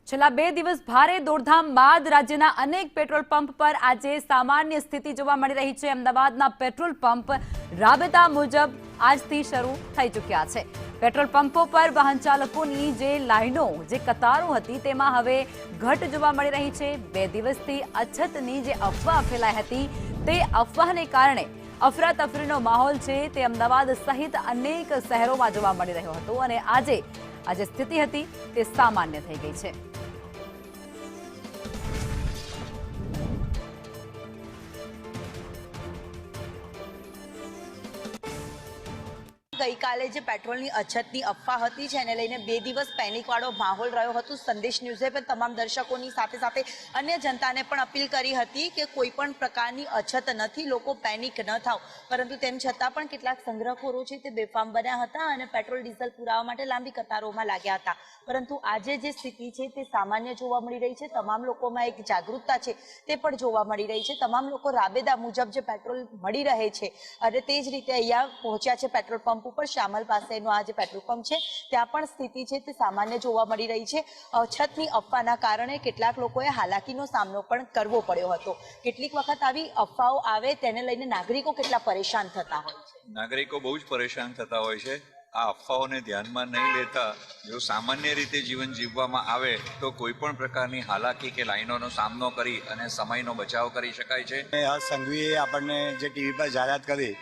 છેલ્લા 2 દિવસ ભારે દોડધામ બાદ રાજ્યના અનેક પેટ્રોલ પંપ પર આજે સામાન્ય સ્થિતિ જોવા મળી રહી છે। અમદાવાદના પેટ્રોલ પંપ રાબેતા મુજબ આજથી શરૂ થઈ ચૂક્યા છે। પેટ્રોલ પંપો પર વાહન ચાલકોની જે લાઈનો જે કતારો હતી તેમાં હવે ઘટ જોવા મળી રહી છે। 2 દિવસથી અછતની જે અફવા ફેલાઈ હતી તે અફવાને કારણે અફરાતફરીનો માહોલ છે તે અમદાવાદ સહિત અનેક શહેરોમાં જોવા મળી રહ્યો હતો અને આજે સ્થિતિ હતી તે સામાન્ય થઈ ગઈ છે। ગઈકાલે જે પેટ્રોલની અછતની અફવા હતી જેને લઈને 2 દિવસ પેનિકવાળો માહોલ રહ્યો હતો। સંદેશ ન્યૂઝે પણ તમામ દર્શકોની સાથે સાથે અન્ય જનતાને પણ અપીલ કરી હતી કે કોઈ પણ પ્રકારની અછત નથી, લોકો પેનિક ન થાવ, પરંતુ તેમ છતાં પણ કેટલાક સંગ્રહખોરો છે તે બેફામ બન્યા હતા અને પેટ્રોલ ડીઝલ પુરાવા માટે લાંબી કતારોમાં લાગ્યા હતા। પરંતુ આજે જે સ્થિતિ છે તે સામાન્ય જોવા મળી રહી છે। તમામ લોકોમાં એક જાગૃતતા છે તે પણ જોવા મળી રહી છે। તમામ લોકો રાબેતા મુજબ જે પેટ્રોલ મળી રહે છે અને તે જ રીતે અહીંયા પહોંચ્યા છે પેટ્રોલ પંપ ઉપર। શ્યામલ પાસેનો આ જે પેટ્રોલ પંપ છે ત્યાં પણ સ્થિતિ છે તે સામાન્ય જોવા મળી રહી છે। અછતની અફવાના કારણે કેટલાક લોકોએ હાલાકીનો સામનો પણ કરવો પડ્યો હતો। કેટલીક વખત આવી અફવાઓ આવે તેને લઈને નાગરિકો કેટલા પરેશાન થતા હોય છે। નાગરિકો બહુ જ પરેશાન થતા હોય છે। આ અફવાઓને ધ્યાનમાં નહીં લેતા જો સામાન્ય રીતે જીવન જીવવામાં આવે તો કોઈ પણ પ્રકારની હાલાકી કે લાઈનોનો સામનો કરી અને સમયનો બચાવ કરી શકાય છે। આ સંઘવીએ આપણને જે ટીવી પર જાહેરાત કરી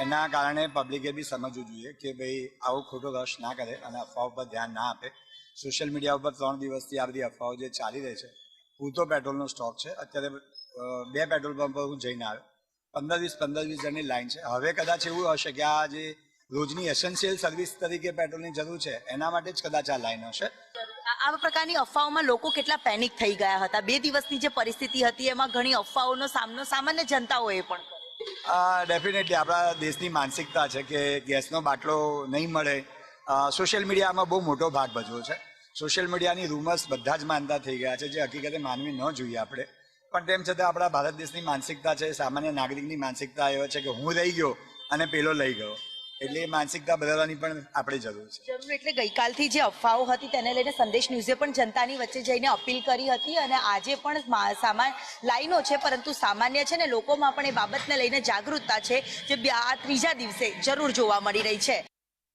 એના કારણે પબ્લિકે બી સમજવું જોઈએ કે ભાઈ આવો ખોટો રશ ના કરે અને અફવાઓ પર ધ્યાન ના આપે। સોશિયલ મીડિયા ઉપર 3 દિવસથી આ બધી અફવાઓ જે ચાલી રહી છે, પૂરતો પેટ્રોલનો સ્ટોક છે। અત્યારે 2 પેટ્રોલ પંપ પર હું જઈને આવ્યો, 15-20 જણની લાઈન છે। હવે કદાચ એવું હશે કે આ જે રોજની એસેન્શિયલ સર્વિસ તરીકે પેટ્રોલની જરૂર છે એના માટે જ કદાચ આ લાઈન હશે। આ પ્રકારની અફવાઓમાં લોકો કેટલા પેનિક થઈ ગયા હતા। 2 દિવસની જે પરિસ્થિતિ હતી એમાં ઘણી અફવાઓનો સામનો સામાન્ય જનતાઓએ પણ ડેફિનેટલી આપણા દેશની માનસિકતા છે કે ગેસનો બાટલો નહીં મળે। સોશિયલ મીડિયામાં બહુ મોટો ભાગ ભજવો છે। સોશિયલ મીડિયાની રૂમર્સ બધા જ માનતા થઈ ગયા છે જે હકીકતે માનવી ન જોઈએ આપણે, પણ તેમ છતાં આપણા ભારત દેશની માનસિકતા છે, સામાન્ય નાગરિકની માનસિકતા એ છે કે હું રહી ગયો અને પેલો લઈ ગયો, એટલે એ માનસિકતા બદલવાની પણ આપણે જરૂર છે। જરૂર એટલે ગઈકાલથી જે અફવાઓ હતી તેને લઈને સંદેશ ન્યૂઝે પણ જનતાની વચ્ચે જઈને અપીલ કરી હતી અને આજે પણ લાઈનો છે પરંતુ સામાન્ય છે ને લોકોમાં પણ એ બાબતને લઈને જાગૃતતા છે જે આ 3જા દિવસે જરૂર જોવા મળી રહી છે।